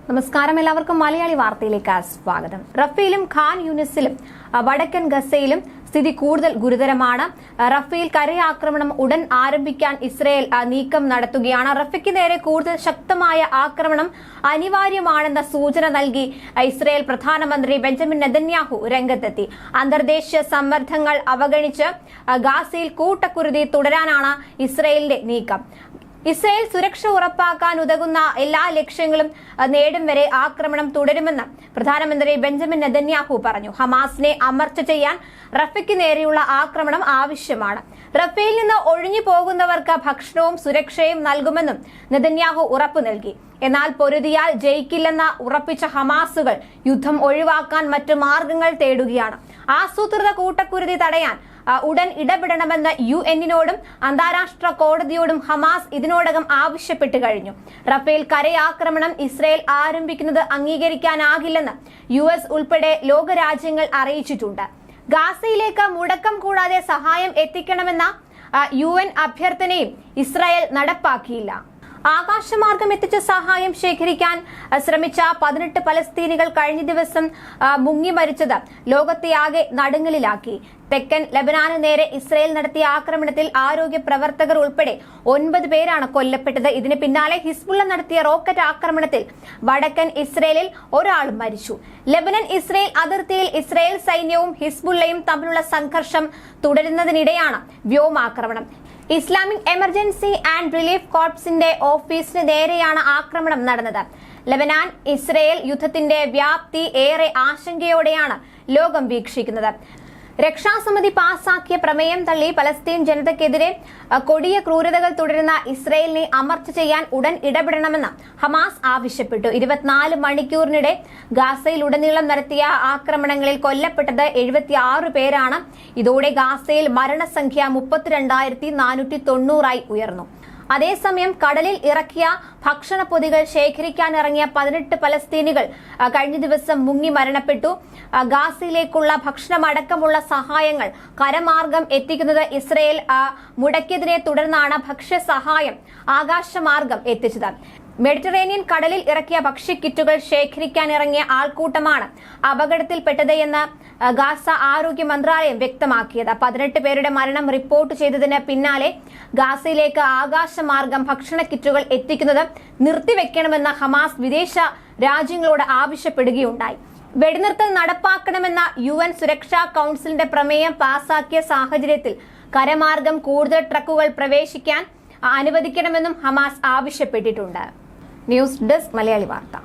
നമസ്കാരം, എല്ലാവർക്കും മലയാളി വാർത്തയിലേക്ക് സ്വാഗതം. റഫേലും ഖാൻ യൂനിസിലും വടക്കൻ ഗസയിലും സ്ഥിതി കൂടുതൽ ഗുരുതരമാണ്. റഫേൽ കരയാക്രമണം ഉടൻ ആരംഭിക്കാൻ ഇസ്രയേൽ നീക്കം നടത്തുകയാണ്. റഫയ്ക്ക് നേരെ കൂടുതൽ ശക്തമായ ആക്രമണം അനിവാര്യമാണെന്ന സൂചന നൽകി ഇസ്രയേൽ പ്രധാനമന്ത്രി ബെഞ്ചമിൻ നെതന്യാഹു രംഗത്തെത്തി. അന്തർദേശീയ സമ്മർദ്ദങ്ങൾ അവഗണിച്ച് ഗാസയിൽ കൂട്ടക്കുരുതി തുടരാനാണ് ഇസ്രയേലിന്റെ നീക്കം. ഇസ്രയേൽ സുരക്ഷ ഉറപ്പാക്കാൻ ഉതകുന്ന എല്ലാ ലക്ഷ്യങ്ങളും നേടും വരെ ആക്രമണം തുടരുമെന്ന് പ്രധാനമന്ത്രി ബെഞ്ചമിൻ നെതന്യാഹു പറഞ്ഞു. ഹമാസിനെ അമർച്ച ചെയ്യാൻ റഫയ്ക്ക് നേരെയുള്ള ആക്രമണം ആവശ്യമാണ്. റഫേൽ നിന്ന് ഒഴിഞ്ഞു പോകുന്നവർക്ക് ഭക്ഷണവും സുരക്ഷയും നൽകുമെന്നും നെതന്യാഹു ഉറപ്പു നൽകി. എന്നാൽ പൊരുതിയാൽ ജയിക്കില്ലെന്ന് ഉറപ്പിച്ച ഹമാസുകൾ യുദ്ധം ഒഴിവാക്കാൻ മറ്റു മാർഗങ്ങൾ തേടുകയാണ്. ആസൂത്രിത കൂട്ടക്കുരുതി തടയാൻ ഉടൻ ഇടപെടണമെന്ന് UN-നോടും അന്താരാഷ്ട്ര കോടതിയോടും ഹമാസ് ഇതിനോടകം ആവശ്യപ്പെട്ടു കഴിഞ്ഞു. റഫേൽ കരയാക്രമണം ഇസ്രയേൽ ആരംഭിക്കുന്നത് അംഗീകരിക്കാനാകില്ലെന്ന് US ഉൾപ്പെടെ ലോകരാജ്യങ്ങൾ അറിയിച്ചിട്ടുണ്ട്. ഗാസയിലേക്ക് മുടക്കം കൂടാതെ സഹായം എത്തിക്കണമെന്ന UN അഭ്യർത്ഥനയും ഇസ്രായേൽ നടപ്പാക്കിയില്ല. ആകാശമാർഗം എത്തിച്ച സഹായം ശേഖരിക്കാൻ ശ്രമിച്ച 18 പലസ്തീനികൾ കഴിഞ്ഞ ദിവസം മുങ്ങി മരിച്ചത് ലോകത്തെയാകെ നടുങ്ങലിലാക്കി. തെക്കൻ ലെബനാന് നേരെ ഇസ്രയേൽ നടത്തിയ ആക്രമണത്തിൽ ആരോഗ്യ പ്രവർത്തകർ ഉൾപ്പെടെ 9 പേരാണ് കൊല്ലപ്പെട്ടത്. ഇതിന് പിന്നാലെ ഹിസ്ബുള്ള നടത്തിയ റോക്കറ്റ് ആക്രമണത്തിൽ വടക്കൻ ഇസ്രയേലിൽ ഒരാളും മരിച്ചു. ലെബനൻ ഇസ്രയേൽ അതിർത്തിയിൽ ഇസ്രയേൽ സൈന്യവും ഹിസ്ബുള്ളയും തമ്മിലുള്ള സംഘർഷം തുടരുന്നതിനിടെയാണ് വ്യോമാക്രമണം. ഇസ്ലാമിക് എമർജൻസി ആൻഡ് റിലീഫ് കോർപ്സിന്റെ ഓഫീസിന് നേരെയാണ് ആക്രമണം നടന്നത്. ലെബനാൻ ഇസ്രയേൽ യുദ്ധത്തിന്റെ വ്യാപ്തി ഏറെ ആശങ്കയോടെയാണ് ലോകം വീക്ഷിക്കുന്നത്. രക്ഷാസമിതി പാസാക്കിയ പ്രമേയം തള്ളി പലസ്തീൻ ജനതയ്ക്കെതിരെ കൊടിയ ക്രൂരതകൾ തുടരുന്ന ഇസ്രയേലിനെ അമർച്ച ചെയ്യാൻ ഉടൻ ഇടപെടണമെന്ന് ഹമാസ് ആവശ്യപ്പെട്ടു. 24 മണിക്കൂറിനിടെ ഗാസയിലുടനീളം നടത്തിയ ആക്രമണങ്ങളിൽ കൊല്ലപ്പെട്ടത് 76 പേരാണ്. ഇതോടെ ഗാസയിൽ മരണസംഖ്യ 32,490 ഉയർന്നു. അതേസമയം കടലിൽ ഇറക്കിയ ഭക്ഷണ പൊതികൾ ശേഖരിക്കാനിറങ്ങിയ 18 പലസ്തീനികൾ കഴിഞ്ഞ ദിവസം മുങ്ങി മരണപ്പെട്ടു. ഗാസയിലേക്കുള്ള ഭക്ഷണമടക്കമുള്ള സഹായങ്ങൾ കരമാർഗം എത്തിക്കുന്നത് ഇസ്രയേൽ മുടക്കിയതിനെ തുടർന്നാണ് ഭക്ഷ്യസഹായം ആകാശമാർഗം എത്തിച്ചത്. മെഡിറ്ററേനിയൻ കടലിൽ ഇറക്കിയ ഭക്ഷ്യക്കിറ്റുകൾ ശേഖരിക്കാനിറങ്ങിയ ആൾക്കൂട്ടമാണ് അപകടത്തിൽപ്പെട്ടത് എന്ന് ഗാസ ആരോഗ്യ മന്ത്രാലയം വ്യക്തമാക്കിയത്. 18 പേരുടെ മരണം റിപ്പോർട്ട് ചെയ്തതിന് പിന്നാലെ ഗാസയിലേക്ക് ആകാശമാർഗം ഭക്ഷണ കിറ്റുകൾ എത്തിക്കുന്നത് നിർത്തിവെക്കണമെന്ന് ഹമാസ് വിദേശ രാജ്യങ്ങളോട് ആവശ്യപ്പെടുകയുണ്ടായി. വെടിനിർത്തൽ നടപ്പാക്കണമെന്ന UN സുരക്ഷാ കൗൺസിലിന്റെ പ്രമേയം പാസാക്കിയ സാഹചര്യത്തിൽ കരമാർഗം കൂടുതൽ ട്രക്കുകൾ പ്രവേശിക്കാൻ അനുവദിക്കണമെന്നും ഹമാസ് ആവശ്യപ്പെട്ടിട്ടുണ്ട്. ന്യൂസ് ഡെസ്ക് മലയാളി വാർത്ത.